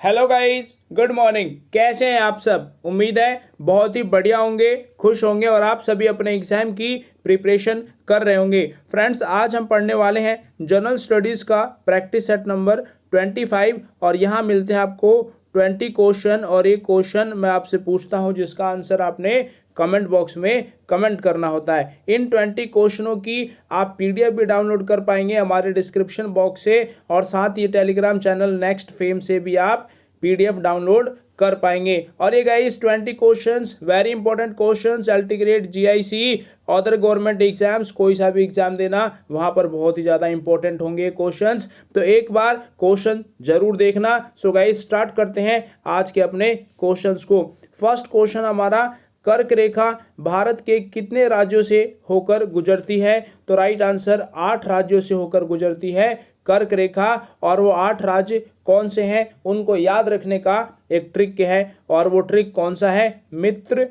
Hello guys, good morning. कैसे हैं आप सब? उम्मीद है बहुत ही बढ़िया होंगे, खुश होंगे और आप सभी अपने एग्जाम की प्रिपरेशन कर रहे होंगे। फ्रेंड्स, आज हम पढ़ने वाले हैं जनरल स्टडीज़ का प्रैक्टिस सेट नंबर 25 और यहाँ मिलते हैं आपको 20 क्वेश्चन और एक क्वेश्चन मैं आपसे पूछता हूँ जिसका आंसर आपने कमेंट बॉक्स में कमेंट करना होता है। इन 20 क्वेश्चनों की आप पीडीएफ भी डाउनलोड कर पाएंगे हमारे डिस्क्रिप्शन बॉक्स से और साथ ही टेलीग्राम चैनल नेक्स्ट फेम से भी आप पीडीएफ डाउनलोड कर पाएंगे। और ये guys 20 questions very important questions, LT grade, GIC, other government exams, कोई सा भी एग्जाम देना वहां पर बहुत ही ज्यादा इंपॉर्टेंट होंगे क्वेश्चंस। तो एक बार क्वेश्चन जरूर देखना। सो गाइस स्टार्ट करते हैं आज के अपने क्वेश्चंस को। फर्स्ट क्वेश्चन हमारा, कर्क रेखा भारत के कितने राज्यों से होकर गुजरती है? तो राइट आंसर 8 राज्यों से होकर गुजरती है कर्क रेखा। और वो 8 राज्य कौन से हैं उनको याद रखने का एक ट्रिक है, और वो ट्रिक कौन सा है? मित्र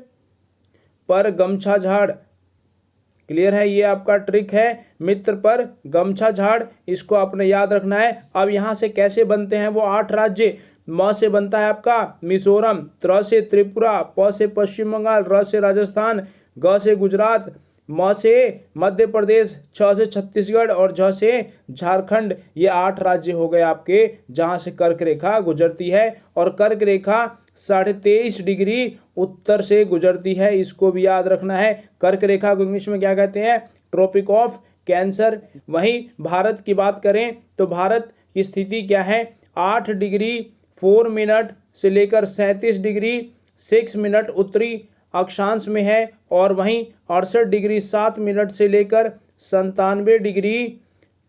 पर गमछा झाड़। क्लियर है? ये आपका ट्रिक है, मित्र पर गमछा झाड़, इसको आपने याद रखना है। अब यहाँ से कैसे बनते हैं वो 8 राज्य? म से बनता है आपका मिजोरम, त्र से त्रिपुरा, प से पश्चिम बंगाल, र से राजस्थान, ग से गुजरात, म से मध्य प्रदेश, छ से छत्तीसगढ़ और झ से झारखंड। ये 8 राज्य हो गए आपके जहां से कर्क रेखा गुजरती है। और कर्क रेखा 23.5 डिग्री उत्तर से गुजरती है, इसको भी याद रखना है। कर्क रेखा को इंग्लिश में क्या कहते हैं? Tropic of cancer. वहीं भारत की बात करें तो भारत की स्थिति क्या है? 8 डिग्री 4 मिनट से लेकर 37 डिग्री 6 मिनट उत्तरी अक्षांश में है, और वहीं 68 डिग्री 7 मिनट से लेकर 97 डिग्री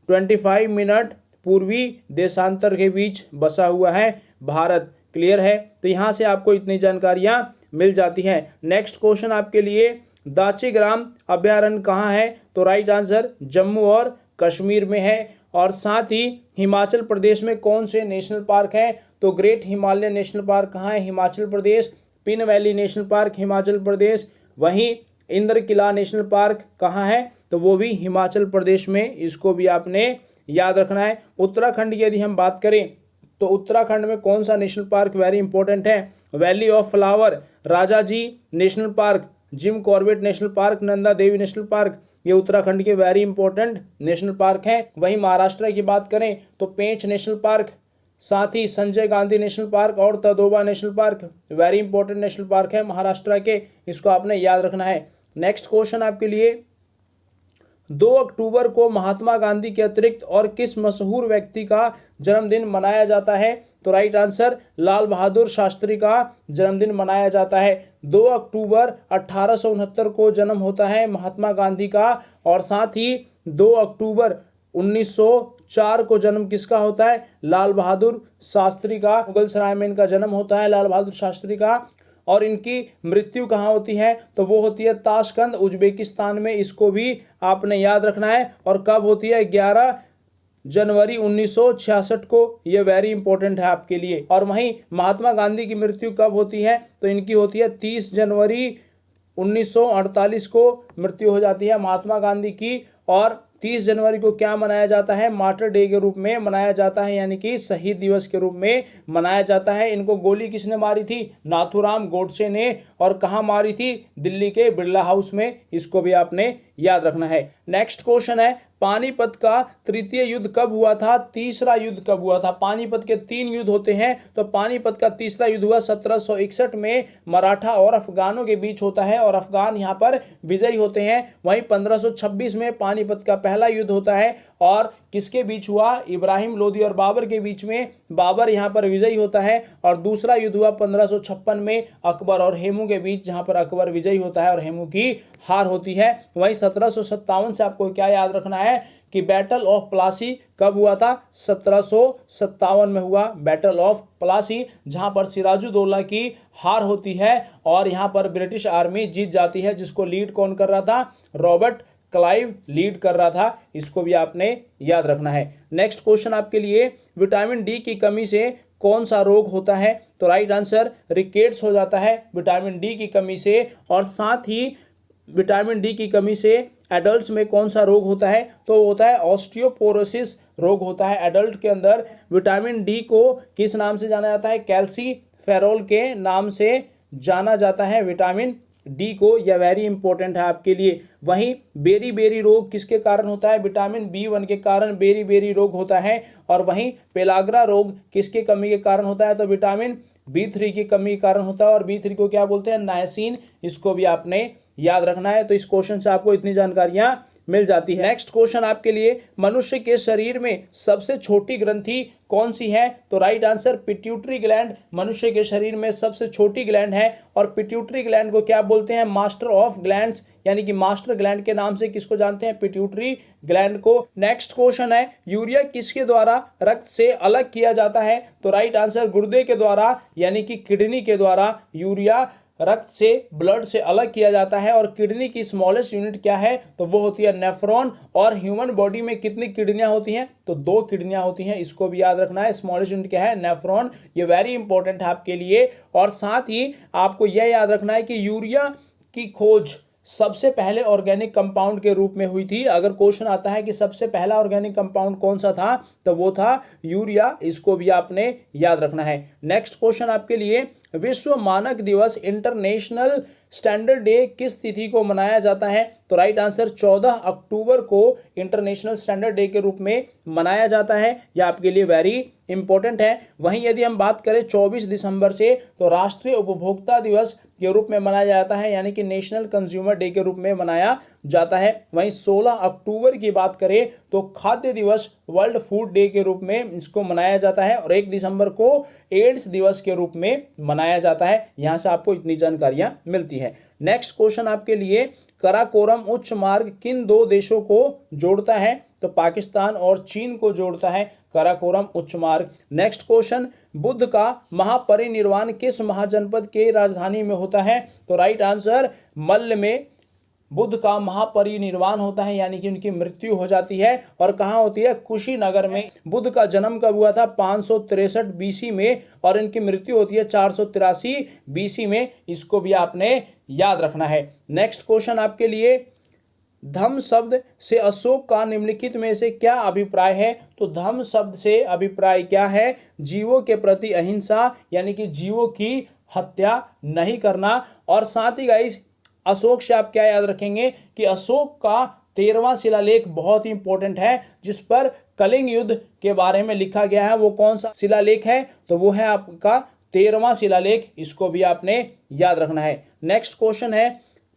25 मिनट पूर्वी देशांतर के बीच बसा हुआ है भारत। क्लियर है? तो यहाँ से आपको इतनी जानकारियाँ मिल जाती हैं। नेक्स्ट क्वेश्चन आपके लिए, दाचीग्राम अभ्यारण्य कहाँ है? तो राइट आंसर जम्मू और कश्मीर में है। और साथ ही हिमाचल प्रदेश में कौन से नेशनल पार्क है? तो ग्रेट हिमालय नेशनल पार्क कहाँ है? Himachal Pradesh. Pin valley national park Himachal Pradesh. वहीं इंद्र किला नेशनल पार्क कहाँ है? तो वो भी हिमाचल प्रदेश में, इसको भी आपने याद रखना है। उत्तराखंड की यदि हम बात करें तो उत्तराखंड में कौन सा नेशनल पार्क वेरी इंपॉर्टेंट है? Valley of flower, Rajaji national park, Jim Corbett national park, Nanda Devi national park, ये उत्तराखंड के वेरी इंपॉर्टेंट नेशनल पार्क हैं। वहीं महाराष्ट्र की बात करें तो पेंच नेशनल पार्क, साथ ही संजय गांधी नेशनल पार्क और Tadoba national park very important national park है महाराष्ट्र के, इसको आपने याद रखना है। नेक्स्ट क्वेश्चन आपके लिए, 2 अक्टूबर को महात्मा गांधी के अतिरिक्त और किस मशहूर व्यक्ति का जन्मदिन मनाया जाता है? तो राइट आंसर लाल बहादुर शास्त्री का जन्मदिन मनाया जाता है। 2 अक्टूबर 1869 को जन्म होता है महात्मा गांधी का, और साथ ही 2 अक्टूबर 1904 को जन्म किसका होता है? लाल बहादुर शास्त्री का। मुगल सराय में इनका जन्म होता है लाल बहादुर शास्त्री का। और इनकी मृत्यु कहाँ होती है? तो वो होती है ताशकंद उज्बेकिस्तान में, इसको भी आपने याद रखना है। और कब होती है? 11 जनवरी 1966 को। ये वेरी इंपॉर्टेंट है आपके लिए। और वहीं महात्मा गांधी की मृत्यु कब होती है? तो इनकी होती है 30 जनवरी 1948 को मृत्यु हो जाती है महात्मा गांधी की। और 30 जनवरी को क्या मनाया जाता है? मार्टर डे के रूप में मनाया जाता है, यानी कि शहीद दिवस के रूप में मनाया जाता है। इनको गोली किसने मारी थी? नाथूराम गोडसे ने। और कहाँ मारी थी? दिल्ली के बिरला हाउस में, इसको भी आपने याद रखना है। नेक्स्ट क्वेश्चन है, पानीपत का तृतीय युद्ध कब हुआ था? तीसरा युद्ध कब हुआ था? पानीपत के 3 युद्ध होते हैं, तो पानीपत का तीसरा युद्ध हुआ 1761 में, मराठा और अफगानों के बीच होता है और अफगान यहाँ पर विजयी होते हैं। वहीं 1526 में पानीपत का पहला युद्ध होता है, और किसके बीच हुआ? इब्राहिम लोदी और बाबर के बीच में, बाबर यहाँ पर विजयी होता है। और दूसरा युद्ध हुआ 1556 में अकबर और हेमू के बीच, जहाँ पर अकबर विजयी होता है और हेमू की हार होती है। वहीं 1757 से आपको क्या याद रखना है कि बैटल ऑफ प्लासी कब हुआ था? 1757 में हुआ बैटल ऑफ प्लासी, जहां पर सिराजुद्दौला की हार होती है और यहां पर ब्रिटिश आर्मी जीत जाती है, जिसको लीड कौन कर रहा था? रॉबर्ट क्लाइव लीड कर रहा था, इसको भी आपने याद रखना है। नेक्स्ट क्वेश्चन आपके लिए, विटामिन डी की कमी से कौन सा रोग होता है? तो राइट आंसर रिकेट्स हो जाता है विटामिन डी की कमी से। और साथ ही विटामिन डी की कमी से एडल्ट्स में कौन सा रोग होता है? तो होता है ऑस्टियोपोरोसिस रोग होता है एडल्ट के अंदर। विटामिन डी को किस नाम से जाना जाता है? कैल्सीफेरोल के नाम से जाना जाता है विटामिन डी को। यह वेरी इंपॉर्टेंट है आपके लिए। वहीं बेरी बेरी रोग किसके कारण होता है? विटामिन बी1 के कारण बेरी बेरी रोग होता है। और वहीं पेलाग्रा रोग किसके कमी के कारण होता है? तो विटामिन बी3 की कमी के कारण होता है। और बी3 को क्या बोलते हैं? नायसिन। इसको भी आपने याद रखना है। तो इस क्वेश्चन से आपको इतनी जानकारियां मिल जाती है। नेक्स्ट क्वेश्चन आपके लिए, मनुष्य के शरीर में सबसे छोटी ग्रंथि कौन सी है? तो राइट आंसर पिट्यूटरी ग्लैंड मनुष्य के शरीर में सबसे छोटी ग्लैंड है। और पिट्यूटरी ग्लैंड को क्या बोलते हैं? मास्टर ऑफ ग्लैंड्स, यानी कि मास्टर ग्लैंड के नाम से किसको जानते हैं? पिट्यूटरी ग्लैंड को। नेक्स्ट क्वेश्चन है, यूरिया किसके द्वारा रक्त से अलग किया जाता है? तो राइट आंसर गुर्दे के द्वारा, यानी कि किडनी के द्वारा यूरिया रक्त से ब्लड से अलग किया जाता है। और किडनी की स्मॉलेस्ट यूनिट क्या है? तो वो होती है नेफ्रॉन। और ह्यूमन बॉडी में कितनी किडनियां होती हैं? तो 2 किडनियां होती हैं। इसको भी याद रखना है। स्मॉलेस्ट यूनिट क्या है? नेफ्रॉन। ये वेरी इंपॉर्टेंट है आपके लिए। और साथ ही आपको यह याद रखना है कि यूरिया की खोज सबसे पहले ऑर्गेनिक कंपाउंड के रूप में हुई थी। अगर क्वेश्चन आता है कि सबसे पहला ऑर्गेनिक कंपाउंड कौन सा था, तो वो था यूरिया। इसको भी आपने याद रखना है। नेक्स्ट क्वेश्चन आपके लिए, विश्व मानक दिवस इंटरनेशनल स्टैंडर्ड डे किस तिथि को मनाया जाता है? तो राइट आंसर 14 अक्टूबर को इंटरनेशनल स्टैंडर्ड डे के रूप में मनाया जाता है। यह आपके लिए वेरी इंपॉर्टेंट है। वहीं यदि हम बात करें 24 दिसंबर से, तो राष्ट्रीय उपभोक्ता दिवस के रूप में मनाया जाता है, यानी कि नेशनल कंज्यूमर डे के रूप में मनाया जाता है। वहीं 16 अक्टूबर की बात करें तो खाद्य दिवस वर्ल्ड फूड डे के रूप में इसको मनाया जाता है। और 1 दिसंबर को एड्स दिवस के रूप में मनाया जाता है। यहां से आपको इतनी जानकारियां मिलती है। नेक्स्ट क्वेश्चन आपके लिए, कराकोरम उच्च मार्ग किन 2 देशों को जोड़ता है? तो पाकिस्तान और चीन को जोड़ता है कराकोरम उच्च मार्ग। नेक्स्ट क्वेश्चन, बुद्ध का महापरिनिर्वाण किस महाजनपद के राजधानी में होता है? तो राइट आंसर मल्ल में बुद्ध का महापरिनिर्वाण होता है, यानी कि उनकी मृत्यु हो जाती है। और कहाँ होती है? कुशीनगर में। बुद्ध का जन्म कब हुआ था? 563 बीसी में। और इनकी मृत्यु होती है 483 बीसी में। इसको भी आपने याद रखना है। नेक्स्ट क्वेश्चन आपके लिए, धम्म शब्द से अशोक का निम्नलिखित में से क्या अभिप्राय है? तो धम्म शब्द से अभिप्राय क्या है? जीवों के प्रति अहिंसा, यानी कि जीवों की हत्या नहीं करना। और साथ ही गाइस, अशोक से आप क्या याद रखेंगे कि अशोक का 13वां शिलालेख बहुत ही इंपॉर्टेंट है, जिस पर कलिंग युद्ध के बारे में लिखा गया है। वो कौन सा शिलालेख है? तो वो है आपका 13वां शिलालेख। इसको भी आपने याद रखना है। नेक्स्ट क्वेश्चन है,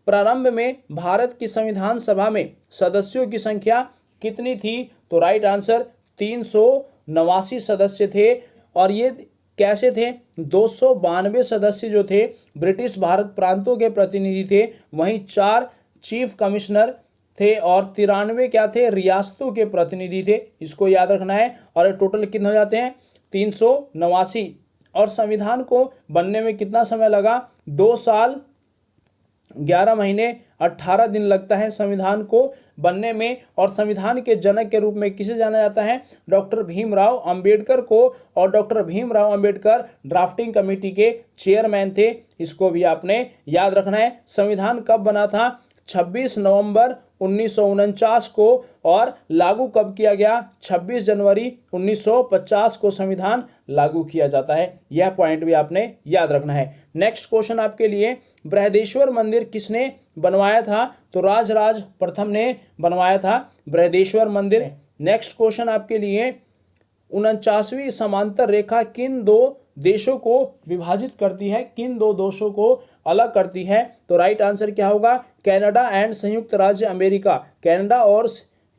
प्रारंभ में भारत की संविधान सभा में सदस्यों की संख्या कितनी थी? तो राइट आंसर 389 सदस्य थे। और ये कैसे थे? 292 सदस्य जो थे ब्रिटिश भारत प्रांतों के प्रतिनिधि थे। वहीं 4 चीफ कमिश्नर थे और 93 क्या थे? रियासतों के प्रतिनिधि थे। इसको याद रखना है। और टोटल कितने हो जाते हैं? 389। और संविधान को बनने में कितना समय लगा? 2 साल 11 महीने 18 दिन लगता है संविधान को बनने में। और संविधान के जनक के रूप में किसे जाना जाता है? डॉक्टर भीमराव अंबेडकर को। और doctor Bhimrao Ambedkar drafting committee के चेयरमैन थे। इसको भी आपने याद रखना है। संविधान कब बना था? 26 नवंबर 1949 को। और लागू कब किया गया? 26 जनवरी 1950 को संविधान लागू किया जाता है। यह पॉइंट भी आपने याद रखना है। नेक्स्ट क्वेश्चन आपके लिए, बृहदेश्वर मंदिर किसने बनवाया था? तो राजराज प्रथम ने बनवाया था बृहदेश्वर मंदिर। नेक्स्ट क्वेश्चन आपके लिए, 49वीं समांतर रेखा किन 2 देशों को विभाजित करती है? किन 2 देशों को अलग करती है? तो राइट आंसर क्या होगा? कनाडा एंड संयुक्त राज्य अमेरिका। कनाडा और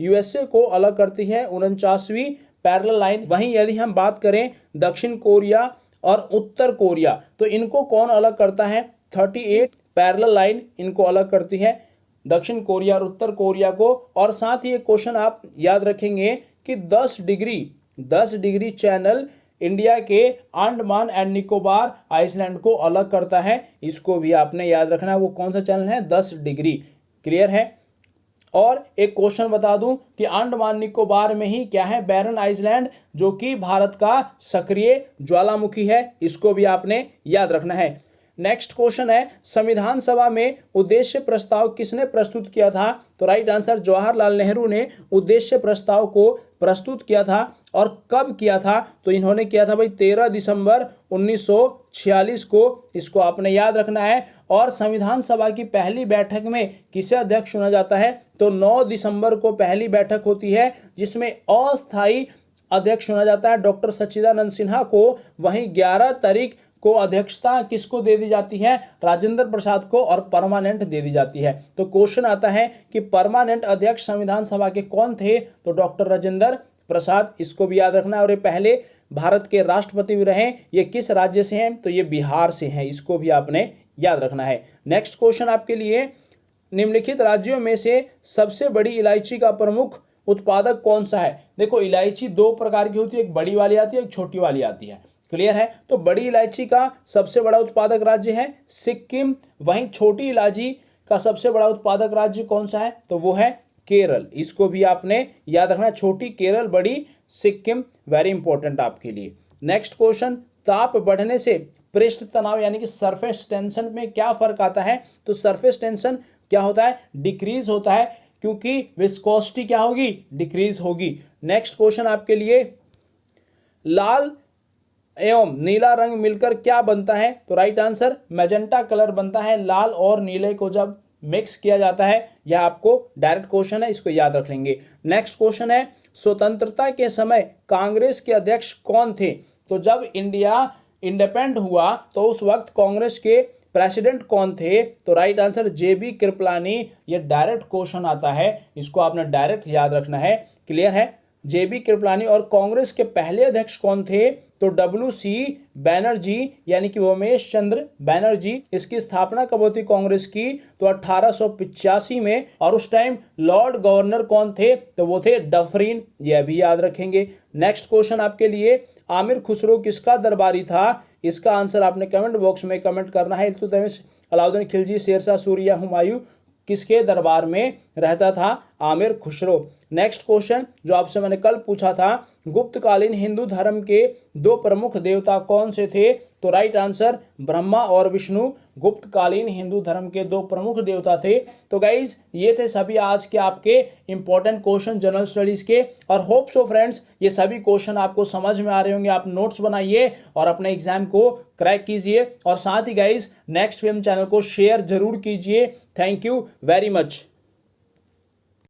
यूएसए को अलग करती है 49वीं पैरेलल लाइन। वहीं यदि हम बात करें दक्षिण कोरिया और उत्तर कोरिया, तो इनको कौन अलग करता है? 38 पैरेलल लाइन इनको अलग करती है, दक्षिण कोरिया और उत्तर कोरिया को। और साथ ही एक क्वेश्चन आप याद रखेंगे कि 10 डिग्री चैनल इंडिया के अंडमान एंड निकोबार आइसलैंड को अलग करता है। इसको भी आपने याद रखना है। वो कौन सा चैनल है? 10 डिग्री। क्लियर है। और एक क्वेश्चन बता दूं कि अंडमान निकोबार में ही क्या है? बैरन आइसलैंड, जो कि भारत का सक्रिय ज्वालामुखी है। इसको भी आपने याद रखना है। नेक्स्ट क्वेश्चन है, संविधान सभा में उद्देश्य प्रस्ताव किसने प्रस्तुत किया था? तो राइट आंसर जवाहरलाल नेहरू ने उद्देश्य प्रस्ताव को प्रस्तुत किया था। और कब किया था? तो इन्होंने किया था भाई 13 दिसंबर 1946 को, इसको आपने याद रखना है। और संविधान सभा की पहली बैठक में किसे अध्यक्ष चुना जाता है? तो 9 दिसंबर को पहली बैठक होती है जिसमें अस्थायी अध्यक्ष चुना जाता है डॉक्टर सच्चिदानंद सिन्हा को। वहीं 11 तारीख को अध्यक्षता किसको दे दी जाती है? राजेंद्र प्रसाद को। और परमानेंट दे दी जाती है। तो क्वेश्चन आता है कि परमानेंट अध्यक्ष संविधान सभा के कौन थे? तो डॉक्टर राजेंद्र प्रसाद, इसको भी याद रखना है। और ये पहले भारत के राष्ट्रपति भी रहे। ये किस राज्य से हैं? तो ये बिहार से हैं, इसको भी आपने याद रखना है। नेक्स्ट क्वेश्चन आपके लिए, निम्नलिखित राज्यों में से सबसे बड़ी इलायची का प्रमुख उत्पादक कौन सा है? देखो इलायची दो प्रकार की होती है, एक बड़ी वाली आती है, एक छोटी वाली आती है। क्लियर है? तो बड़ी इलायची का सबसे बड़ा उत्पादक राज्य है सिक्किम। वहीं छोटी इलायची का सबसे बड़ा उत्पादक राज्य कौन सा है? तो वो है केरल। इसको भी आपने याद रखना, छोटी केरल, बड़ी सिक्किम। वेरी इंपॉर्टेंट आपके लिए। नेक्स्ट क्वेश्चन, ताप बढ़ने से पृष्ठ तनाव यानी कि सरफेस टेंशन में क्या फर्क आता है? तो सरफेस टेंशन क्या होता है? डिक्रीज होता है, क्योंकि विस्कोसिटी क्या होगी? डिक्रीज होगी। नेक्स्ट क्वेश्चन आपके लिए, लाल एवं नीला रंग मिलकर क्या बनता है? तो राइट आंसर मैजेंटा कलर बनता है। लाल और नीले को जब मिक्स किया जाता है, यह आपको डायरेक्ट क्वेश्चन है, इसको याद रख लेंगे। नेक्स्ट क्वेश्चन है, स्वतंत्रता के समय कांग्रेस के अध्यक्ष कौन थे? तो जब इंडिया इंडिपेंडेंट हुआ तो उस वक्त कांग्रेस के प्रेसिडेंट कौन थे? तो राइट आंसर जेबी कृपलानी। ये डायरेक्ट क्वेश्चन आता है, इसको आपने डायरेक्ट याद रखना है। क्लियर है? जेबी कृपलानी। और कांग्रेस के पहले अध्यक्ष कौन थे? तो WC बैनर्जी यानी कि उमेश चंद्र बैनर्जी। इसकी स्थापना कब होती कांग्रेस की? तो 1885 में। और उस टाइम लॉर्ड गवर्नर कौन थे? तो वो थे डफरीन। यह भी याद रखेंगे। नेक्स्ट क्वेश्चन आपके लिए, आमिर खुसरो किसका दरबारी था? इसका आंसर आपने कमेंट बॉक्स में कमेंट करना है। इल्तुतमिश, अलाउद्दीन खिलजी, शेरशाह सूरी या हुमायूं किसके दरबार में रहता था? आमिर खुसरो। नेक्स्ट क्वेश्चन जो आपसे मैंने कल पूछा था, गुप्तकालीन हिंदू धर्म के दो प्रमुख देवता कौन से थे? तो राइट आंसर ब्रह्मा और विष्णु गुप्तकालीन हिंदू धर्म के दो प्रमुख देवता थे। तो गाइज ये थे सभी आज के आपके इंपॉर्टेंट क्वेश्चन जनरल स्टडीज के। और होप सो फ्रेंड्स ये सभी क्वेश्चन आपको समझ में आ रहे होंगे। आप नोट्स बनाइए और अपने एग्जाम को क्रैक कीजिए। और साथ ही गाइज नेक्स्ट फिल्म चैनल को शेयर जरूर कीजिए। Thank you very much.